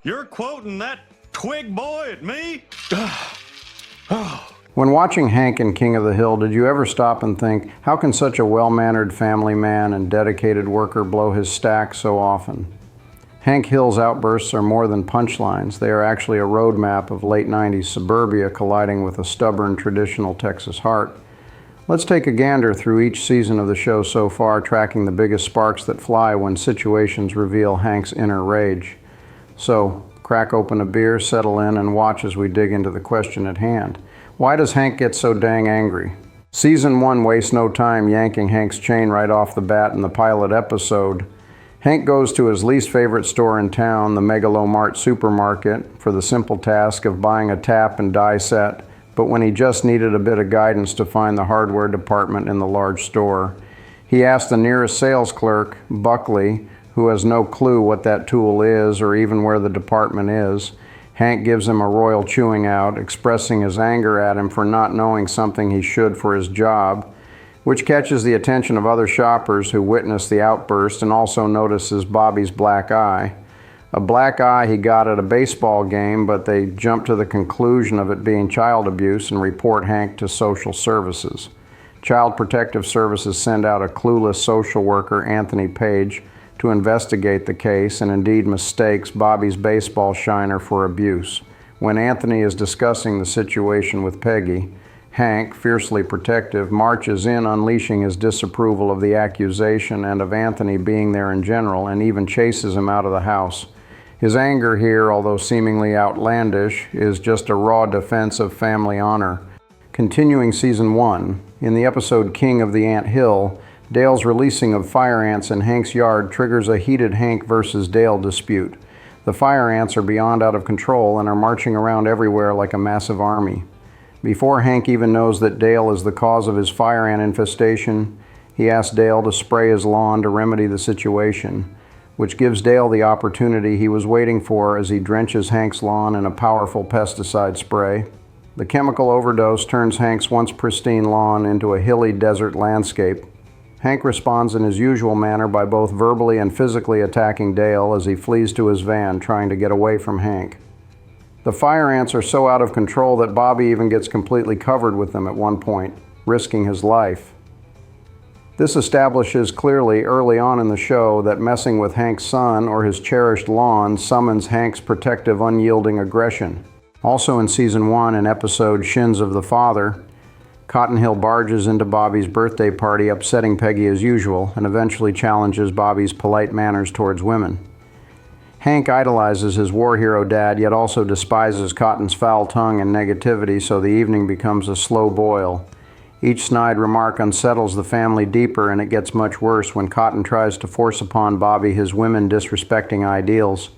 You're quoting that twig boy at me? When watching Hank in King of the Hill, did you ever stop and think, how can such a well-mannered family man and dedicated worker blow his stack so often? Hank Hill's outbursts are more than punchlines. They are actually a roadmap of late 90s suburbia colliding with a stubborn traditional Texas heart. Let's take a gander through each season of the show so far, tracking the biggest sparks that fly when situations reveal Hank's inner rage. So, crack open a beer, settle in, and watch as we dig into the question at hand. Why does Hank get so dang angry? Season 1 wastes no time yanking Hank's chain right off the bat in the pilot episode. Hank goes to his least favorite store in town, the Megalomart supermarket, for the simple task of buying a tap and die set, but when he just needed a bit of guidance to find the hardware department in the large store, he asked the nearest sales clerk, Buckley, who has no clue what that tool is or even where the department is. Hank gives him a royal chewing out, expressing his anger at him for not knowing something he should for his job, which catches the attention of other shoppers who witness the outburst and also notices Bobby's black eye. A black eye he got at a baseball game, but they jump to the conclusion of it being child abuse and report Hank to social services. Child Protective Services send out a clueless social worker, Anthony Page, to investigate the case and indeed mistakes Bobby's baseball shiner for abuse. When Anthony is discussing the situation with Peggy, Hank, fiercely protective, marches in, unleashing his disapproval of the accusation and of Anthony being there in general, and even chases him out of the house. His anger here, although seemingly outlandish, is just a raw defense of family honor. Continuing Season 1, in the episode King of the Ant Hill, Dale's releasing of fire ants in Hank's yard triggers a heated Hank versus Dale dispute. The fire ants are beyond out of control and are marching around everywhere like a massive army. Before Hank even knows that Dale is the cause of his fire ant infestation, he asks Dale to spray his lawn to remedy the situation, which gives Dale the opportunity he was waiting for as he drenches Hank's lawn in a powerful pesticide spray. The chemical overdose turns Hank's once pristine lawn into a hilly desert landscape. Hank responds in his usual manner by both verbally and physically attacking Dale as he flees to his van, trying to get away from Hank. The fire ants are so out of control that Bobby even gets completely covered with them at one point, risking his life. This establishes clearly early on in the show that messing with Hank's son or his cherished lawn summons Hank's protective, unyielding aggression. Also in Season 1, in episode Shins of the Father, Cotton Hill barges into Bobby's birthday party, upsetting Peggy as usual, and eventually challenges Bobby's polite manners towards women. Hank idolizes his war hero dad, yet also despises Cotton's foul tongue and negativity, so the evening becomes a slow boil. Each snide remark unsettles the family deeper, and it gets much worse when Cotton tries to force upon Bobby his women-disrespecting ideals.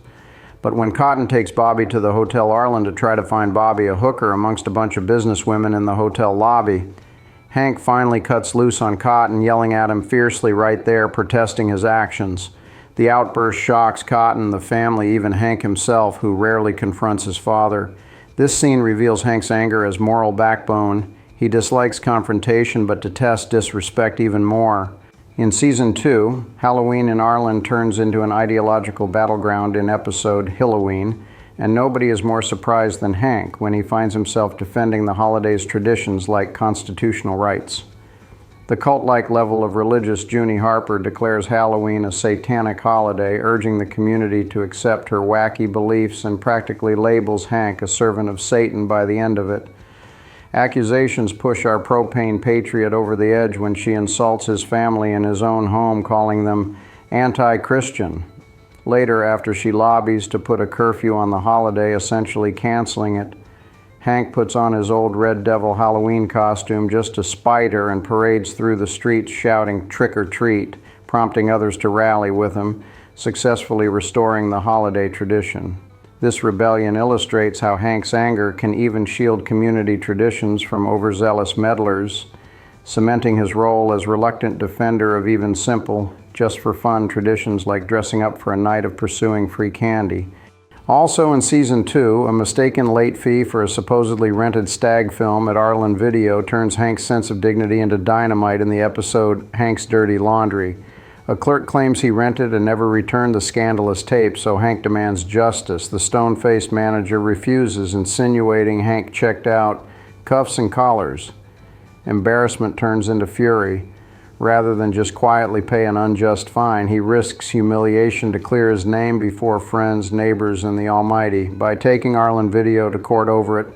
But when Cotton takes Bobby to the Hotel Arlen to try to find Bobby a hooker amongst a bunch of businesswomen in the hotel lobby, Hank finally cuts loose on Cotton, yelling at him fiercely right there, protesting his actions. The outburst shocks Cotton, the family, even Hank himself, who rarely confronts his father. This scene reveals Hank's anger as moral backbone. He dislikes confrontation but detests disrespect even more. In Season 2, Halloween in Arlen turns into an ideological battleground in episode Hilloween, and nobody is more surprised than Hank when he finds himself defending the holiday's traditions like constitutional rights. The cult-like level of religious Junie Harper declares Halloween a satanic holiday, urging the community to accept her wacky beliefs and practically labels Hank a servant of Satan by the end of it. Accusations push our propane patriot over the edge when she insults his family in his own home, calling them anti-Christian. Later, after she lobbies to put a curfew on the holiday, essentially canceling it, Hank puts on his old Red Devil Halloween costume just to spite her and parades through the streets shouting "trick or treat," prompting others to rally with him, successfully restoring the holiday tradition. This rebellion illustrates how Hank's anger can even shield community traditions from overzealous meddlers, cementing his role as reluctant defender of even simple, just-for-fun traditions like dressing up for a night of pursuing free candy. Also in Season 2, a mistaken late fee for a supposedly rented stag film at Arlen Video turns Hank's sense of dignity into dynamite in the episode Hank's Dirty Laundry. A clerk claims he rented and never returned the scandalous tape, so Hank demands justice. The stone-faced manager refuses, insinuating Hank checked out, cuffs and collars. Embarrassment turns into fury. Rather than just quietly pay an unjust fine, he risks humiliation to clear his name before friends, neighbors, and the Almighty by taking Arlen Video to court over it.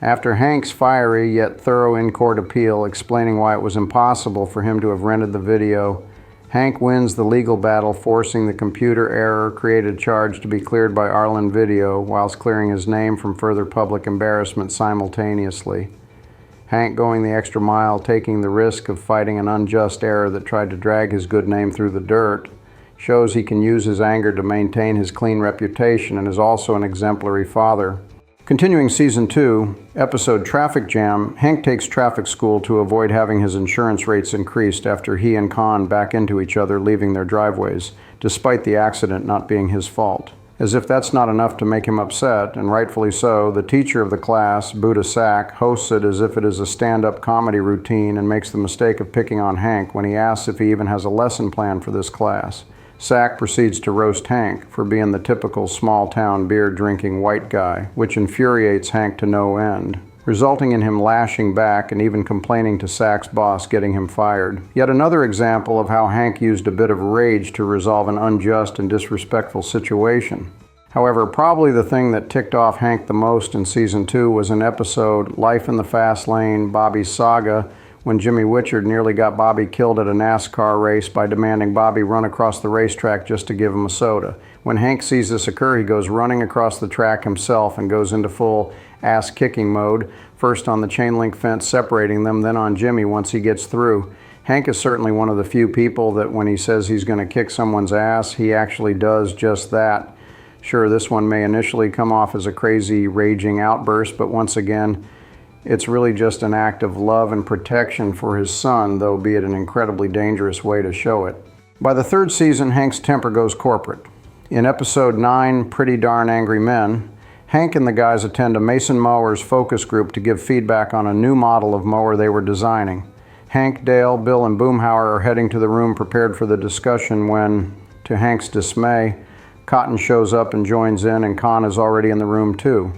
After Hank's fiery yet thorough in-court appeal explaining why it was impossible for him to have rented the video, Hank wins the legal battle, forcing the computer error-created charge to be cleared by Arlen Video whilst clearing his name from further public embarrassment simultaneously. Hank going the extra mile, taking the risk of fighting an unjust error that tried to drag his good name through the dirt, shows he can use his anger to maintain his clean reputation and is also an exemplary father. Continuing Season 2, episode Traffic Jam, Hank takes traffic school to avoid having his insurance rates increased after he and Con back into each other leaving their driveways, despite the accident not being his fault. As if that's not enough to make him upset, and rightfully so, the teacher of the class, Buddha Sack, hosts it as if it is a stand-up comedy routine and makes the mistake of picking on Hank when he asks if he even has a lesson plan for this class. Sack proceeds to roast Hank for being the typical small-town beer-drinking white guy, which infuriates Hank to no end, resulting in him lashing back and even complaining to Sack's boss, getting him fired. Yet another example of how Hank used a bit of rage to resolve an unjust and disrespectful situation. However, probably the thing that ticked off Hank the most in Season 2 was an episode, Life in the Fast Lane, Bobby's Saga, when Jimmy Witchard nearly got Bobby killed at a NASCAR race by demanding Bobby run across the racetrack just to give him a soda. When Hank sees this occur, he goes running across the track himself and goes into full ass-kicking mode, first on the chain-link fence separating them, then on Jimmy once he gets through. Hank is certainly one of the few people that when he says he's going to kick someone's ass, he actually does just that. Sure, this one may initially come off as a crazy, raging outburst, but once again, it's really just an act of love and protection for his son, though be it an incredibly dangerous way to show it. By the third season, Hank's temper goes corporate. In episode 9, Pretty Darn Angry Men, Hank and the guys attend a Mason Mowers focus group to give feedback on a new model of mower they were designing. Hank, Dale, Bill, and Boomhauer are heading to the room prepared for the discussion when, to Hank's dismay, Cotton shows up and joins in, and Con is already in the room too.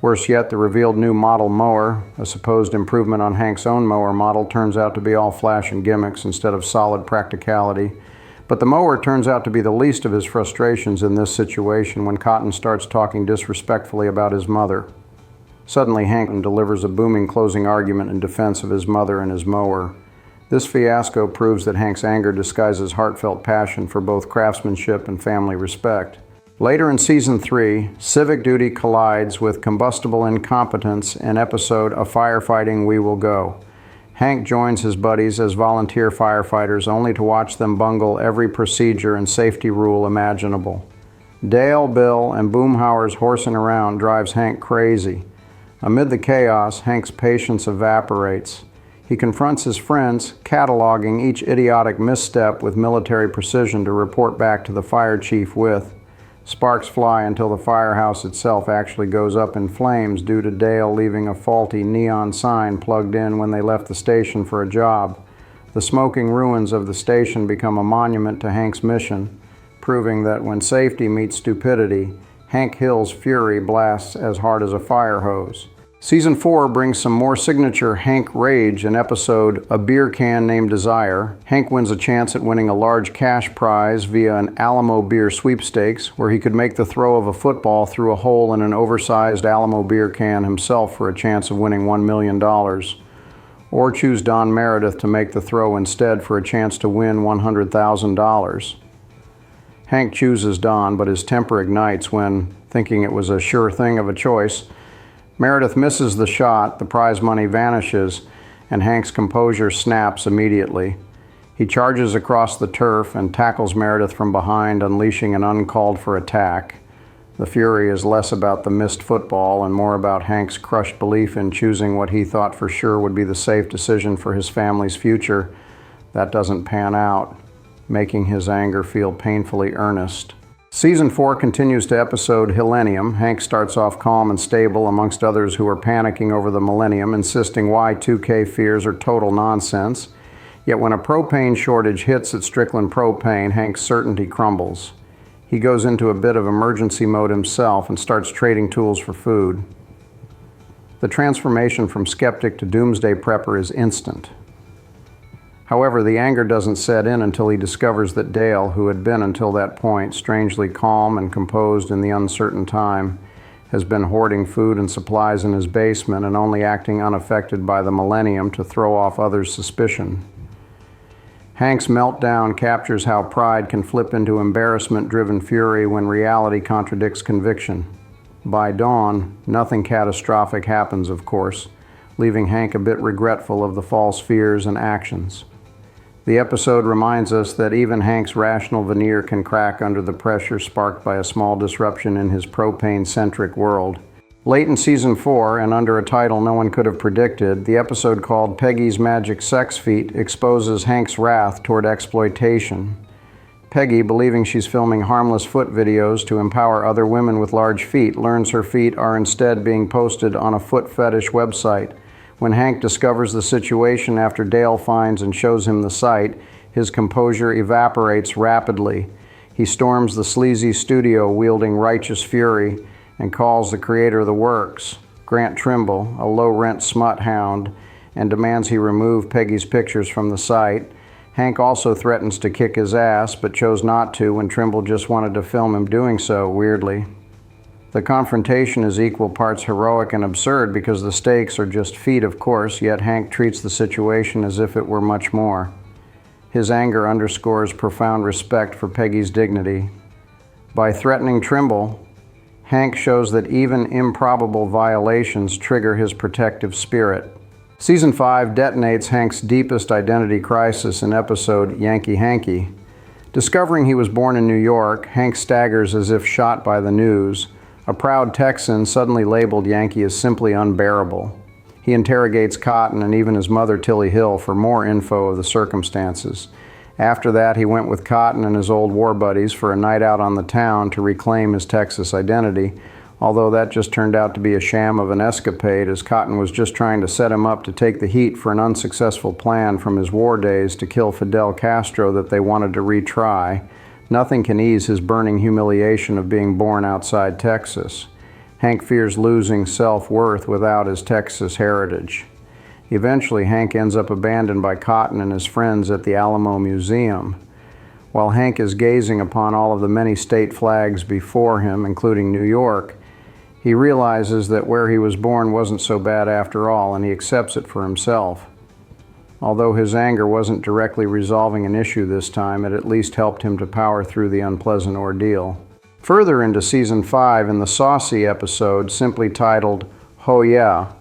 Worse yet, the revealed new model mower, a supposed improvement on Hank's own mower model, turns out to be all flash and gimmicks instead of solid practicality. But the mower turns out to be the least of his frustrations in this situation when Cotton starts talking disrespectfully about his mother. Suddenly, Hank delivers a booming closing argument in defense of his mother and his mower. This fiasco proves that Hank's anger disguises heartfelt passion for both craftsmanship and family respect. Later in Season 3, civic duty collides with combustible incompetence in episode A Firefighting We Will Go. Hank joins his buddies as volunteer firefighters only to watch them bungle every procedure and safety rule imaginable. Dale, Bill, and Boomhauer's horsing around drives Hank crazy. Amid the chaos, Hank's patience evaporates. He confronts his friends, cataloging each idiotic misstep with military precision to report back to the fire chief with. Sparks fly until the firehouse itself actually goes up in flames due to Dale leaving a faulty neon sign plugged in when they left the station for a job. The smoking ruins of the station become a monument to Hank's mission, proving that when safety meets stupidity, Hank Hill's fury blasts as hard as a fire hose. Season 4 brings some more signature Hank rage in episode A Beer Can Named Desire. Hank wins a chance at winning a large cash prize via an Alamo beer sweepstakes, where he could make the throw of a football through a hole in an oversized Alamo beer can himself for a chance of winning $1 million. Or choose Don Meredith to make the throw instead for a chance to win $100,000. Hank chooses Don, but his temper ignites when, thinking it was a sure thing of a choice, Meredith misses the shot, the prize money vanishes, and Hank's composure snaps immediately. He charges across the turf and tackles Meredith from behind, unleashing an uncalled-for attack. The fury is less about the missed football and more about Hank's crushed belief in choosing what he thought for sure would be the safe decision for his family's future. That doesn't pan out, making his anger feel painfully earnest. Season 4 continues to episode Hillennium. Hank starts off calm and stable amongst others who are panicking over the millennium, insisting Y2K fears are total nonsense. Yet when a propane shortage hits at Strickland Propane, Hank's certainty crumbles. He goes into a bit of emergency mode himself and starts trading tools for food. The transformation from skeptic to doomsday prepper is instant. However, the anger doesn't set in until he discovers that Dale, who had been until that point strangely calm and composed in the uncertain time, has been hoarding food and supplies in his basement and only acting unaffected by the millennium to throw off others' suspicion. Hank's meltdown captures how pride can flip into embarrassment-driven fury when reality contradicts conviction. By dawn, nothing catastrophic happens, of course, leaving Hank a bit regretful of the false fears and actions. The episode reminds us that even Hank's rational veneer can crack under the pressure sparked by a small disruption in his propane-centric world. Late in Season 4, and under a title no one could have predicted, the episode called Peggy's Magic Sex Feet exposes Hank's wrath toward exploitation. Peggy, believing she's filming harmless foot videos to empower other women with large feet, learns her feet are instead being posted on a foot fetish website. When Hank discovers the situation after Dale finds and shows him the site, his composure evaporates rapidly. He storms the sleazy studio wielding righteous fury and calls the creator of the works, Grant Trimble, a low-rent smut hound, and demands he remove Peggy's pictures from the site. Hank also threatens to kick his ass, but chose not to when Trimble just wanted to film him doing so, weirdly. The confrontation is equal parts heroic and absurd because the stakes are just feet, of course, yet Hank treats the situation as if it were much more. His anger underscores profound respect for Peggy's dignity. By threatening Trimble, Hank shows that even improbable violations trigger his protective spirit. Season 5 detonates Hank's deepest identity crisis in episode Yankee Hanky. Discovering he was born in New York, Hank staggers as if shot by the news. A proud Texan suddenly labeled Yankee as simply unbearable. He interrogates Cotton and even his mother Tilly Hill for more info of the circumstances. After that, he went with Cotton and his old war buddies for a night out on the town to reclaim his Texas identity, although that just turned out to be a sham of an escapade, as Cotton was just trying to set him up to take the heat for an unsuccessful plan from his war days to kill Fidel Castro that they wanted to retry. Nothing can ease his burning humiliation of being born outside Texas. Hank fears losing self-worth without his Texas heritage. Eventually, Hank ends up abandoned by Cotton and his friends at the Alamo Museum. While Hank is gazing upon all of the many state flags before him, including New York, he realizes that where he was born wasn't so bad after all, and he accepts it for himself. Although his anger wasn't directly resolving an issue this time, it at least helped him to power through the unpleasant ordeal. Further into Season 5, in the Saucy episode, simply titled, Ho Yeah,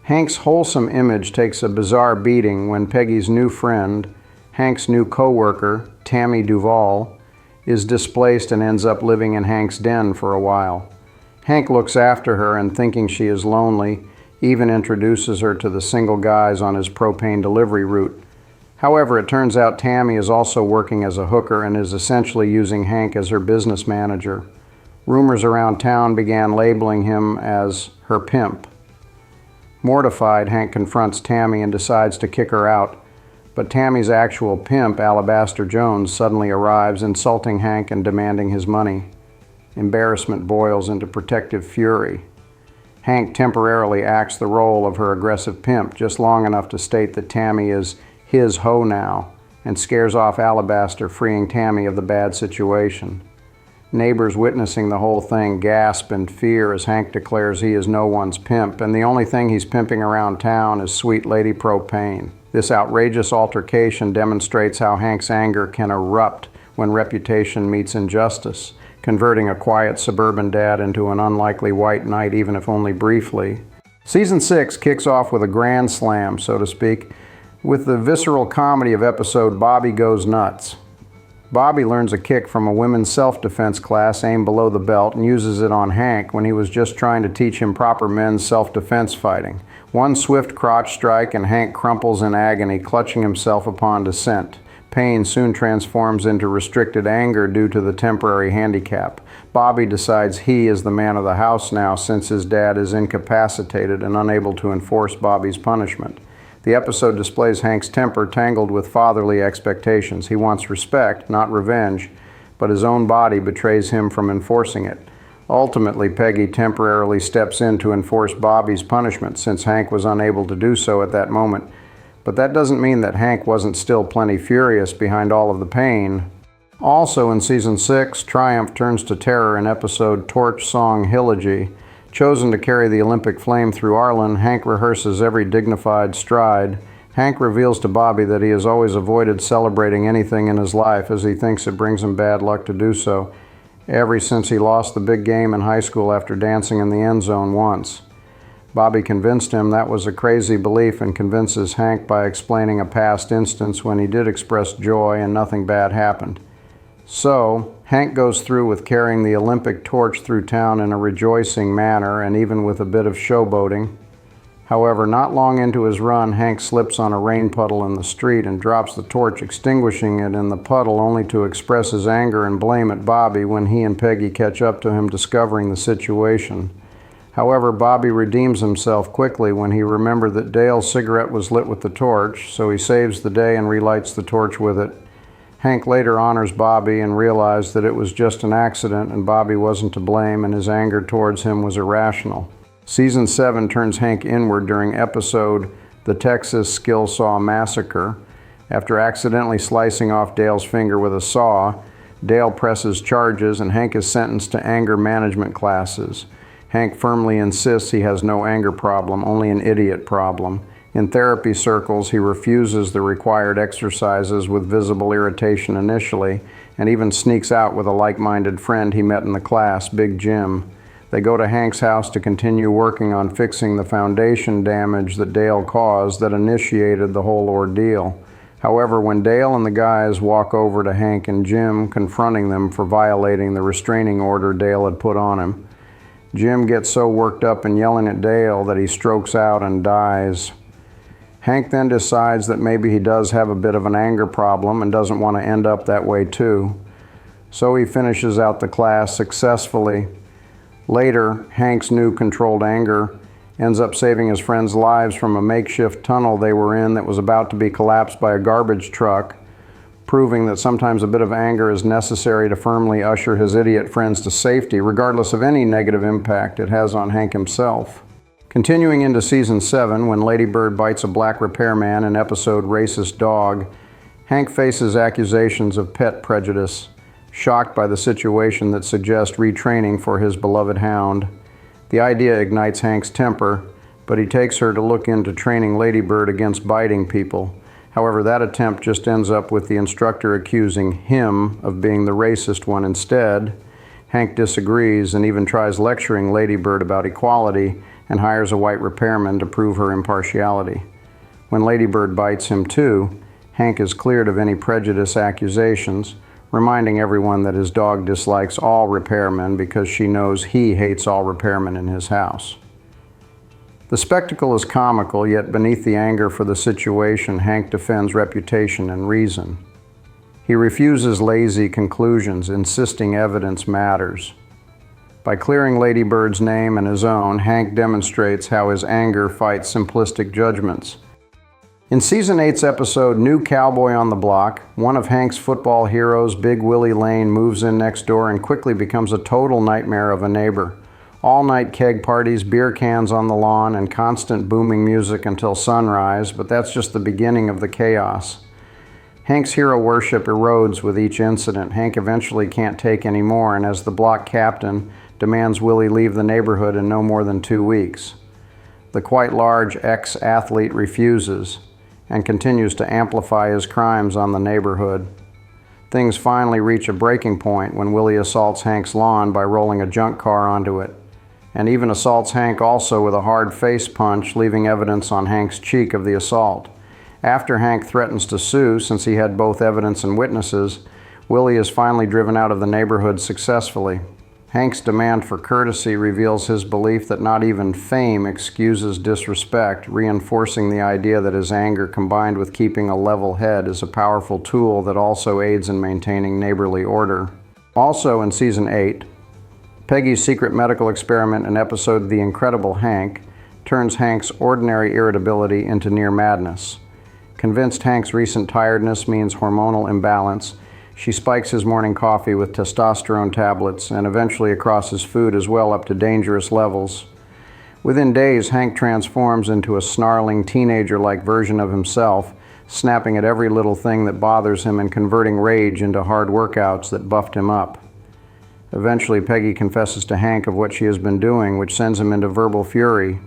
Hank's wholesome image takes a bizarre beating when Peggy's new friend, Hank's new co-worker, Tammy Duval, is displaced and ends up living in Hank's den for a while. Hank looks after her and, thinking she is lonely, even introduces her to the single guys on his propane delivery route. However, it turns out Tammy is also working as a hooker and is essentially using Hank as her business manager. Rumors around town began labeling him as her pimp. Mortified, Hank confronts Tammy and decides to kick her out, but Tammy's actual pimp, Alabaster Jones, suddenly arrives, insulting Hank and demanding his money. Embarrassment boils into protective fury. Hank temporarily acts the role of her aggressive pimp, just long enough to state that Tammy is his hoe now, and scares off Alabaster, freeing Tammy of the bad situation. Neighbors witnessing the whole thing gasp in fear as Hank declares he is no one's pimp, and the only thing he's pimping around town is Sweet Lady Propane. This outrageous altercation demonstrates how Hank's anger can erupt when reputation meets injustice, converting a quiet suburban dad into an unlikely white knight, even if only briefly. Season 6 kicks off with a grand slam, so to speak, with the visceral comedy of episode Bobby Goes Nuts. Bobby learns a kick from a women's self-defense class aimed below the belt and uses it on Hank when he was just trying to teach him proper men's self-defense fighting. One swift crotch strike and Hank crumples in agony, clutching himself upon descent. Pain soon transforms into restricted anger due to the temporary handicap. Bobby decides he is the man of the house now, since his dad is incapacitated and unable to enforce Bobby's punishment. The episode displays Hank's temper tangled with fatherly expectations. He wants respect, not revenge, but his own body betrays him from enforcing it. Ultimately, Peggy temporarily steps in to enforce Bobby's punishment since Hank was unable to do so at that moment. But that doesn't mean that Hank wasn't still plenty furious behind all of the pain. Also in Season 6, triumph turns to terror in episode Torch Song Hillegy. Chosen to carry the Olympic flame through Arlen, Hank rehearses every dignified stride. Hank reveals to Bobby that he has always avoided celebrating anything in his life as he thinks it brings him bad luck to do so, ever since he lost the big game in high school after dancing in the end zone once. Bobby convinced him that was a crazy belief and convinces Hank by explaining a past instance when he did express joy and nothing bad happened. So, Hank goes through with carrying the Olympic torch through town in a rejoicing manner and even with a bit of showboating. However, not long into his run, Hank slips on a rain puddle in the street and drops the torch, extinguishing it in the puddle only to express his anger and blame at Bobby when he and Peggy catch up to him discovering the situation. However, Bobby redeems himself quickly when he remembers that Dale's cigarette was lit with the torch, so he saves the day and relights the torch with it. Hank later honors Bobby and realized that it was just an accident and Bobby wasn't to blame and his anger towards him was irrational. Season 7 turns Hank inward during episode The Texas Skill Saw Massacre. After accidentally slicing off Dale's finger with a saw, Dale presses charges and Hank is sentenced to anger management classes. Hank firmly insists he has no anger problem, only an idiot problem. In therapy circles, he refuses the required exercises with visible irritation initially, and even sneaks out with a like-minded friend he met in the class, Big Jim. They go to Hank's house to continue working on fixing the foundation damage that Dale caused that initiated the whole ordeal. However, when Dale and the guys walk over to Hank and Jim, confronting them for violating the restraining order Dale had put on him, Jim gets so worked up and yelling at Dale that he strokes out and dies. Hank then decides that maybe he does have a bit of an anger problem and doesn't want to end up that way too. So he finishes out the class successfully. Later, Hank's new controlled anger ends up saving his friends' lives from a makeshift tunnel they were in that was about to be collapsed by a garbage truck, proving that sometimes a bit of anger is necessary to firmly usher his idiot friends to safety, regardless of any negative impact it has on Hank himself. Continuing into Season 7, when Lady Bird bites a black repairman in episode Racist Dog, Hank faces accusations of pet prejudice, shocked by the situation that suggests retraining for his beloved hound. The idea ignites Hank's temper, but he takes her to look into training Lady Bird against biting people. However, that attempt just ends up with the instructor accusing him of being the racist one instead. Hank disagrees and even tries lecturing Lady Bird about equality and hires a white repairman to prove her impartiality. When Lady Bird bites him too, Hank is cleared of any prejudice accusations, reminding everyone that his dog dislikes all repairmen because she knows he hates all repairmen in his house. The spectacle is comical, yet beneath the anger for the situation, Hank defends reputation and reason. He refuses lazy conclusions, insisting evidence matters. By clearing Lady Bird's name and his own, Hank demonstrates how his anger fights simplistic judgments. In Season 8's episode New Cowboy on the Block, one of Hank's football heroes, Big Willie Lane, moves in next door and quickly becomes a total nightmare of a neighbor. All-night keg parties, beer cans on the lawn, and constant booming music until sunrise, but that's just the beginning of the chaos. Hank's hero worship erodes with each incident. Hank eventually can't take any more, and as the block captain, demands Willie leave the neighborhood in no more than 2 weeks. The quite large ex-athlete refuses and continues to amplify his crimes on the neighborhood. Things finally reach a breaking point when Willie assaults Hank's lawn by rolling a junk car onto it, and even assaults Hank also with a hard face punch, leaving evidence on Hank's cheek of the assault. After Hank threatens to sue, since he had both evidence and witnesses, Willie is finally driven out of the neighborhood successfully. Hank's demand for courtesy reveals his belief that not even fame excuses disrespect, reinforcing the idea that his anger combined with keeping a level head is a powerful tool that also aids in maintaining neighborly order. Also in Season 8, Peggy's secret medical experiment in episode The Incredible Hank turns Hank's ordinary irritability into near madness. Convinced Hank's recent tiredness means hormonal imbalance, she spikes his morning coffee with testosterone tablets and eventually across his food as well up to dangerous levels. Within days, Hank transforms into a snarling teenager-like version of himself, snapping at every little thing that bothers him and converting rage into hard workouts that buffed him up. Eventually, Peggy confesses to Hank of what she has been doing, which sends him into verbal fury.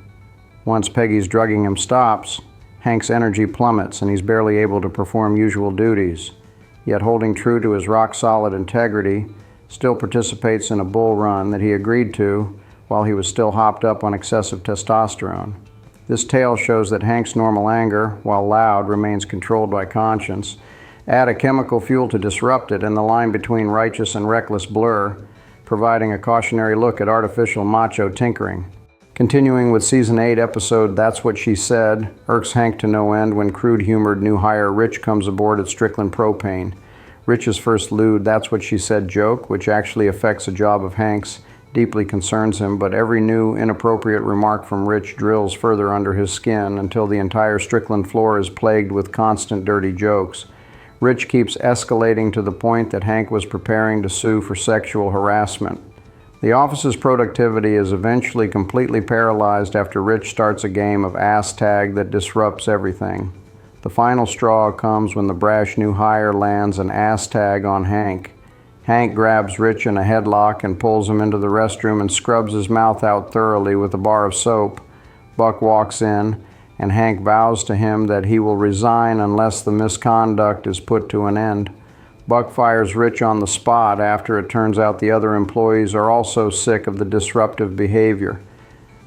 Once Peggy's drugging him stops, Hank's energy plummets and he's barely able to perform usual duties. Yet holding true to his rock-solid integrity, still participates in a bull run that he agreed to while he was still hopped up on excessive testosterone. This tale shows that Hank's normal anger, while loud, remains controlled by conscience. Add a chemical fuel to disrupt it, and the line between righteous and reckless blur, providing a cautionary look at artificial macho tinkering. Continuing with Season 8 episode That's What She Said, irks Hank to no end when crude-humored new hire Rich comes aboard at Strickland Propane. Rich's first lewd That's What She Said joke, which actually affects a job of Hank's, deeply concerns him, but every new inappropriate remark from Rich drills further under his skin until the entire Strickland floor is plagued with constant dirty jokes. Rich keeps escalating to the point that Hank was preparing to sue for sexual harassment. The office's productivity is eventually completely paralyzed after Rich starts a game of ass tag that disrupts everything. The final straw comes when the brash new hire lands an ass tag on Hank. Hank grabs Rich in a headlock and pulls him into the restroom and scrubs his mouth out thoroughly with a bar of soap. Buck walks in, and Hank vows to him that he will resign unless the misconduct is put to an end. Buck fires Rich on the spot after it turns out the other employees are also sick of the disruptive behavior.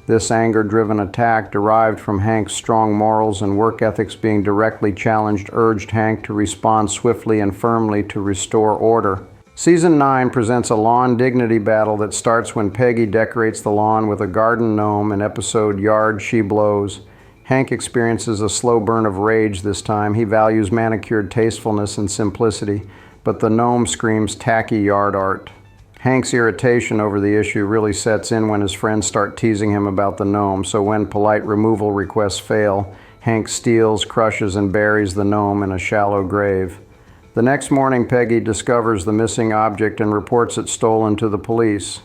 This anger-driven attack, derived from Hank's strong morals and work ethics being directly challenged, urged Hank to respond swiftly and firmly to restore order. Season 9 presents a lawn dignity battle that starts when Peggy decorates the lawn with a garden gnome in episode Yard She Blows. Hank experiences a slow burn of rage this time. He values manicured tastefulness and simplicity, but the gnome screams tacky yard art. Hank's irritation over the issue really sets in when his friends start teasing him about the gnome, so when polite removal requests fail, Hank steals, crushes, and buries the gnome in a shallow grave. The next morning, Peggy discovers the missing object and reports it stolen to the police.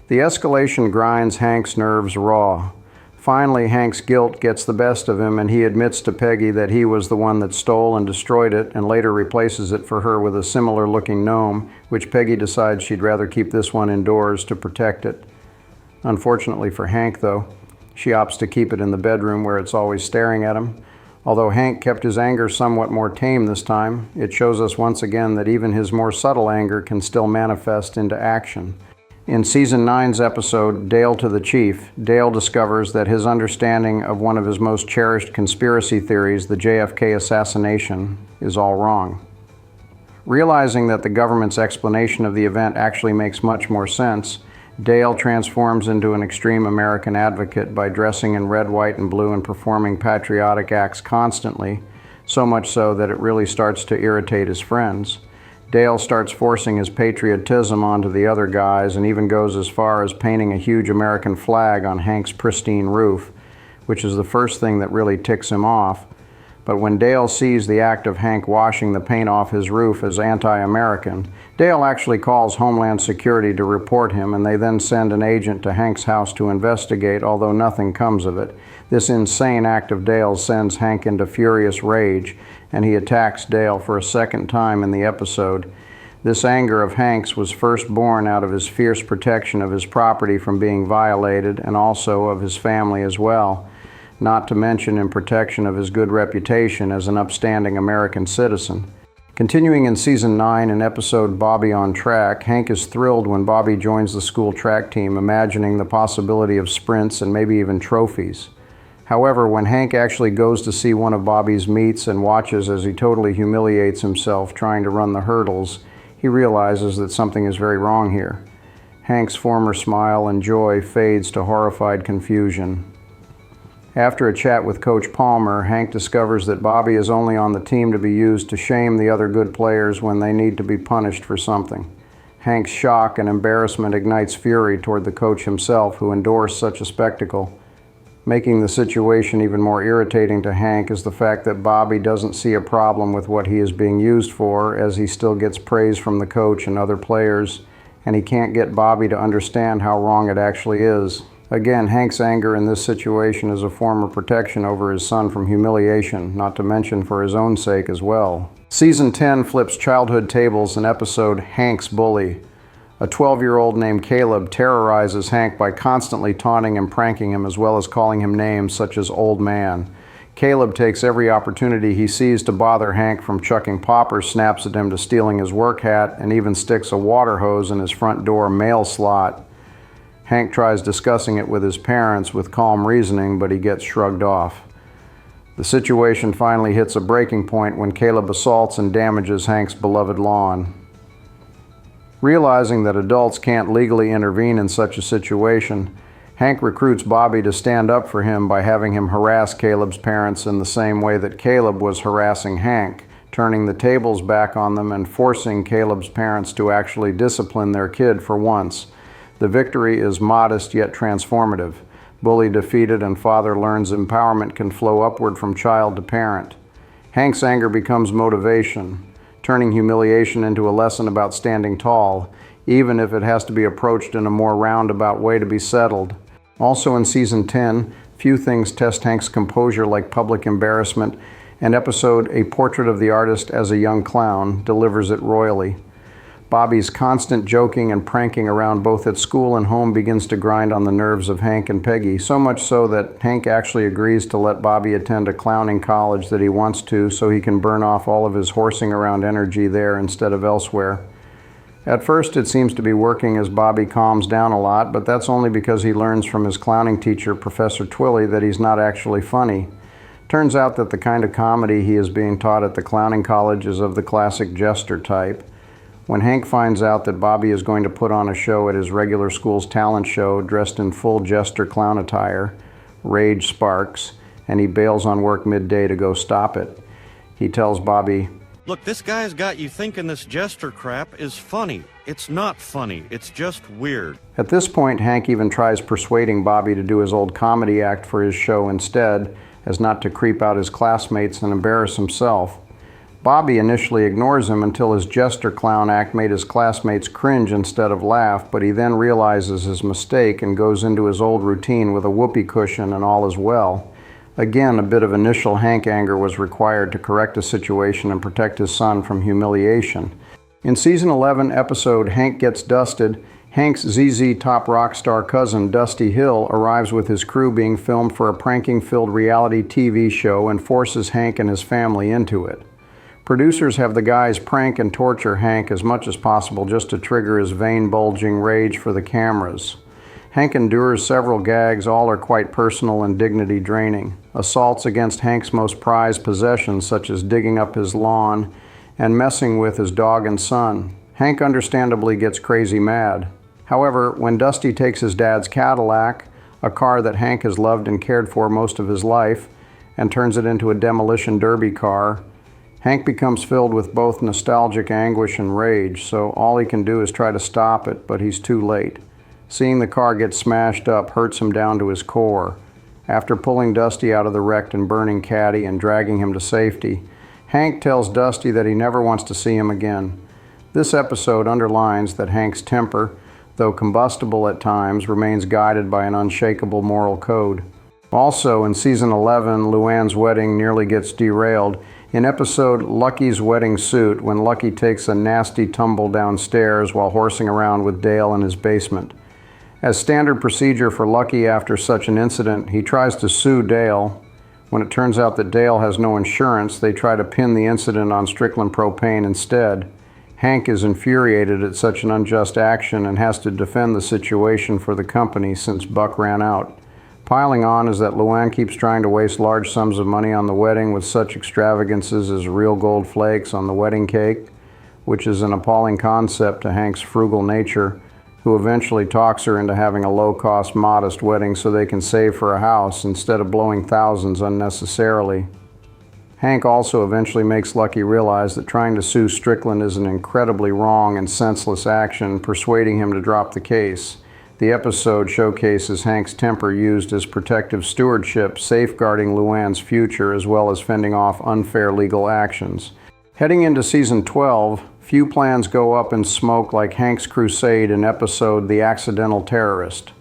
The escalation grinds Hank's nerves raw. Finally, Hank's guilt gets the best of him, and he admits to Peggy that he was the one that stole and destroyed it, and later replaces it for her with a similar-looking gnome, which Peggy decides she'd rather keep this one indoors to protect it. Unfortunately for Hank, though, she opts to keep it in the bedroom where it's always staring at him. Although Hank kept his anger somewhat more tame this time, it shows us once again that even his more subtle anger can still manifest into action. In Season 9's episode, Dale to the Chief, Dale discovers that his understanding of one of his most cherished conspiracy theories, the JFK assassination, is all wrong. Realizing that the government's explanation of the event actually makes much more sense, Dale transforms into an extreme American advocate by dressing in red, white, and blue and performing patriotic acts constantly, so much so that it really starts to irritate his friends. Dale starts forcing his patriotism onto the other guys and even goes as far as painting a huge American flag on Hank's pristine roof, which is the first thing that really ticks him off. But when Dale sees the act of Hank washing the paint off his roof as anti-American, Dale actually calls Homeland Security to report him, and they then send an agent to Hank's house to investigate, although nothing comes of it. This insane act of Dale's sends Hank into furious rage, and he attacks Dale for a second time in the episode. This anger of Hank's was first born out of his fierce protection of his property from being violated, and also of his family as well, not to mention in protection of his good reputation as an upstanding American citizen. Continuing in Season 9 in episode Bobby on Track, Hank is thrilled when Bobby joins the school track team, imagining the possibility of sprints and maybe even trophies. However, when Hank actually goes to see one of Bobby's meets and watches as he totally humiliates himself trying to run the hurdles, he realizes that something is very wrong here. Hank's former smile and joy fades to horrified confusion. After a chat with Coach Palmer, Hank discovers that Bobby is only on the team to be used to shame the other good players when they need to be punished for something. Hank's shock and embarrassment ignites fury toward the coach himself, who endorsed such a spectacle. Making the situation even more irritating to Hank is the fact that Bobby doesn't see a problem with what he is being used for, as he still gets praise from the coach and other players, and he can't get Bobby to understand how wrong it actually is. Again, Hank's anger in this situation is a form of protection over his son from humiliation, not to mention for his own sake as well. Season 10 flips childhood tables in episode Hank's Bully. A 12-year-old named Caleb terrorizes Hank by constantly taunting and pranking him, as well as calling him names such as Old Man. Caleb takes every opportunity he sees to bother Hank, from chucking poppers, snaps at him, to stealing his work hat, and even sticks a water hose in his front door mail slot. Hank tries discussing it with his parents with calm reasoning, but he gets shrugged off. The situation finally hits a breaking point when Caleb assaults and damages Hank's beloved lawn. Realizing that adults can't legally intervene in such a situation, Hank recruits Bobby to stand up for him by having him harass Caleb's parents in the same way that Caleb was harassing Hank, turning the tables back on them and forcing Caleb's parents to actually discipline their kid for once. The victory is modest yet transformative. Bully defeated, and father learns empowerment can flow upward from child to parent. Hank's anger becomes motivation, turning humiliation into a lesson about standing tall, even if it has to be approached in a more roundabout way to be settled. Also in Season 10, few things test Hank's composure like public embarrassment, and episode A Portrait of the Artist as a Young Clown delivers it royally. Bobby's constant joking and pranking around both at school and home begins to grind on the nerves of Hank and Peggy, so much so that Hank actually agrees to let Bobby attend a clowning college that he wants to, so he can burn off all of his horsing around energy there instead of elsewhere. At first it seems to be working as Bobby calms down a lot, but that's only because he learns from his clowning teacher, Professor Twilly, that he's not actually funny. Turns out that the kind of comedy he is being taught at the clowning college is of the classic jester type. When Hank finds out that Bobby is going to put on a show at his regular school's talent show dressed in full jester clown attire, rage sparks, and he bails on work midday to go stop it. He tells Bobby, Look, this guy's got you thinking this jester crap is funny. It's not funny, it's just weird. At this point, Hank even tries persuading Bobby to do his old comedy act for his show instead, as not to creep out his classmates and embarrass himself. Bobby initially ignores him until his jester clown act made his classmates cringe instead of laugh, but he then realizes his mistake and goes into his old routine with a whoopee cushion, and all is well. Again, a bit of initial Hank anger was required to correct a situation and protect his son from humiliation. In Season 11 episode Hank Gets Dusted, Hank's ZZ Top rock star cousin Dusty Hill arrives with his crew being filmed for a pranking-filled reality TV show and forces Hank and his family into it. Producers have the guys prank and torture Hank as much as possible just to trigger his vein-bulging rage for the cameras. Hank endures several gags, all are quite personal and dignity-draining. Assaults against Hank's most prized possessions, such as digging up his lawn and messing with his dog and son. Hank understandably gets crazy mad. However, when Dusty takes his dad's Cadillac, a car that Hank has loved and cared for most of his life, and turns it into a demolition derby car, Hank becomes filled with both nostalgic anguish and rage, so all he can do is try to stop it, but he's too late. Seeing the car get smashed up hurts him down to his core. After pulling Dusty out of the wrecked and burning caddy and dragging him to safety, Hank tells Dusty that he never wants to see him again. This episode underlines that Hank's temper, though combustible at times, remains guided by an unshakable moral code. Also, in Season 11, Luann's wedding nearly gets derailed in episode Lucky's Wedding Suit, when Lucky takes a nasty tumble downstairs while horsing around with Dale in his basement. As standard procedure for Lucky after such an incident, he tries to sue Dale. When it turns out that Dale has no insurance, they try to pin the incident on Strickland Propane instead. Hank is infuriated at such an unjust action and has to defend the situation for the company since Buck ran out. Piling on is that Luann keeps trying to waste large sums of money on the wedding with such extravagances as real gold flakes on the wedding cake, which is an appalling concept to Hank's frugal nature, who eventually talks her into having a low-cost, modest wedding so they can save for a house instead of blowing thousands unnecessarily. Hank also eventually makes Lucky realize that trying to sue Strickland is an incredibly wrong and senseless action, persuading him to drop the case. The episode showcases Hank's temper used as protective stewardship, safeguarding Luann's future as well as fending off unfair legal actions. Heading into season 12, few plans go up in smoke like Hank's crusade in episode The Accidental Terrorist.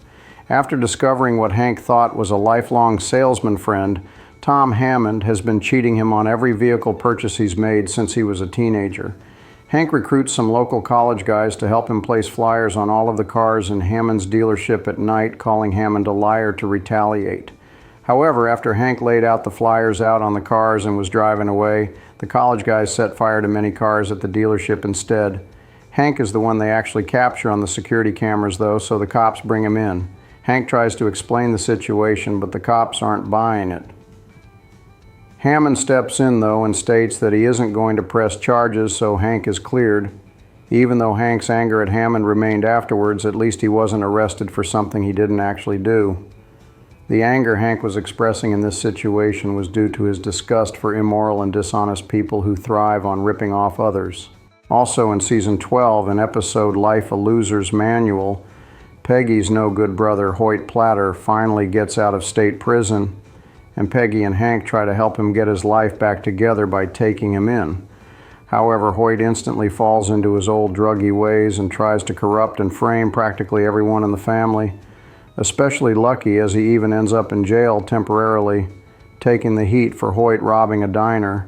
After discovering what Hank thought was a lifelong salesman friend, Tom Hammond has been cheating him on every vehicle purchase he's made since he was a teenager. Hank recruits some local college guys to help him place flyers on all of the cars in Hammond's dealership at night, calling Hammond a liar to retaliate. However, after Hank laid out the flyers out on the cars and was driving away, the college guys set fire to many cars at the dealership instead. Hank is the one they actually capture on the security cameras though, so the cops bring him in. Hank tries to explain the situation, but the cops aren't buying it. Hammond steps in, though, and states that he isn't going to press charges, so Hank is cleared. Even though Hank's anger at Hammond remained afterwards, at least he wasn't arrested for something he didn't actually do. The anger Hank was expressing in this situation was due to his disgust for immoral and dishonest people who thrive on ripping off others. Also in season 12, in episode Life a Loser's Manual, Peggy's no-good brother, Hoyt Platter, finally gets out of state prison, and Peggy and Hank try to help him get his life back together by taking him in. However, Hoyt instantly falls into his old druggy ways and tries to corrupt and frame practically everyone in the family. Especially Lucky, as he even ends up in jail temporarily, taking the heat for Hoyt robbing a diner.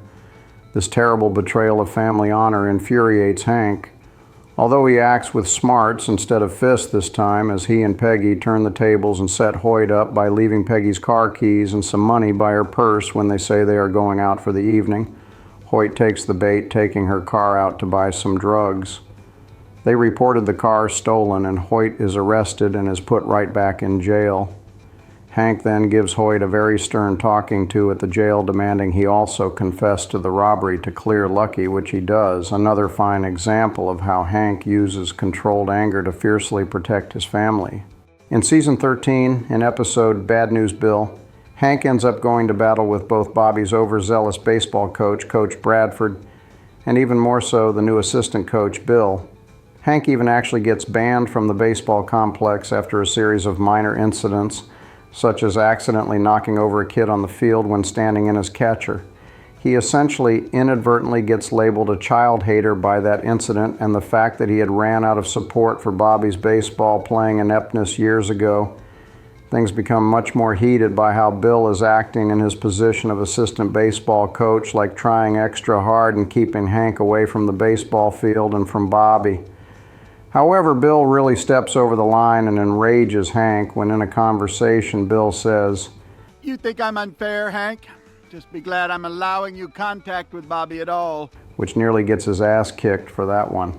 This terrible betrayal of family honor infuriates Hank. Although he acts with smarts instead of fists this time, as he and Peggy turn the tables and set Hoyt up by leaving Peggy's car keys and some money by her purse when they say they are going out for the evening. Hoyt takes the bait, taking her car out to buy some drugs. They reported the car stolen, and Hoyt is arrested and is put right back in jail. Hank then gives Hoyt a very stern talking to at the jail, demanding he also confess to the robbery to clear Lucky, which he does. Another fine example of how Hank uses controlled anger to fiercely protect his family. In season 13, in episode Bad News Bill, Hank ends up going to battle with both Bobby's overzealous baseball coach, Coach Bradford, and even more so the new assistant coach, Bill. Hank even actually gets banned from the baseball complex after a series of minor incidents, such as accidentally knocking over a kid on the field when standing in as catcher. He essentially inadvertently gets labeled a child hater by that incident and the fact that he had ran out of support for Bobby's baseball playing ineptness years ago. Things become much more heated by how Bill is acting in his position of assistant baseball coach, like trying extra hard and keeping Hank away from the baseball field and from Bobby. However, Bill really steps over the line and enrages Hank when in a conversation Bill says, "You think I'm unfair, Hank? Just be glad I'm allowing you contact with Bobby at all." Which nearly gets his ass kicked for that one.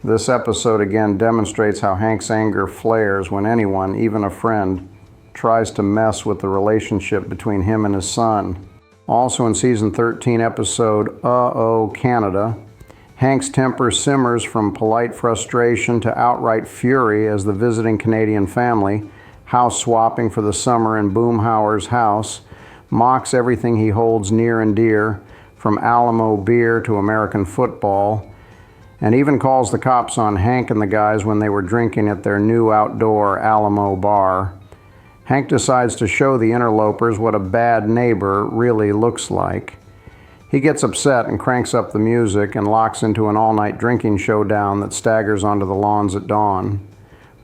This episode again demonstrates how Hank's anger flares when anyone, even a friend, tries to mess with the relationship between him and his son. Also in season 13 episode Uh-Oh Canada, Hank's temper simmers from polite frustration to outright fury as the visiting Canadian family, house swapping for the summer in Boomhauer's house, mocks everything he holds near and dear, from Alamo beer to American football, and even calls the cops on Hank and the guys when they were drinking at their new outdoor Alamo bar. Hank decides to show the interlopers what a bad neighbor really looks like. He gets upset and cranks up the music and locks into an all-night drinking showdown that staggers onto the lawns at dawn.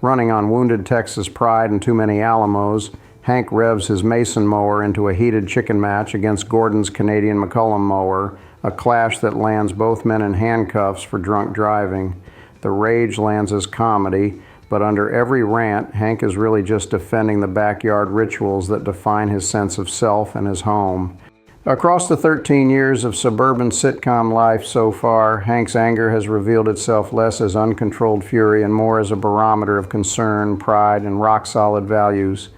Running on wounded Texas pride and too many Alamos, Hank revs his Mason mower into a heated chicken match against Gordon's Canadian McCullum mower, a clash that lands both men in handcuffs for drunk driving. The rage lands as comedy, but under every rant, Hank is really just defending the backyard rituals that define his sense of self and his home. Across the 13 years of suburban sitcom life so far, Hank's anger has revealed itself less as uncontrolled fury and more as a barometer of concern, pride, and rock-solid values.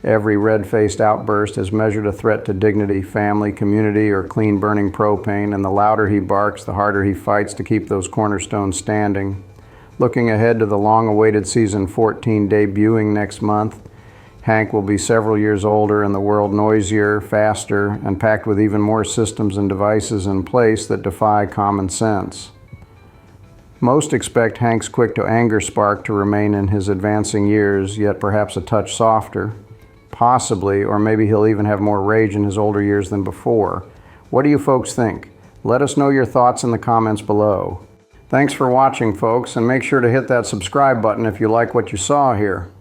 Every red-faced outburst has measured a threat to dignity, family, community, or clean-burning propane, and the louder he barks, the harder he fights to keep those cornerstones standing. Looking ahead to the long-awaited season 14 debuting next month, Hank will be several years older and the world noisier, faster, and packed with even more systems and devices in place that defy common sense. Most expect Hank's quick-to-anger spark to remain in his advancing years, yet perhaps a touch softer. Possibly, or maybe he'll even have more rage in his older years than before. What do you folks think? Let us know your thoughts in the comments below. Thanks for watching, folks, and make sure to hit that subscribe button if you like what you saw here.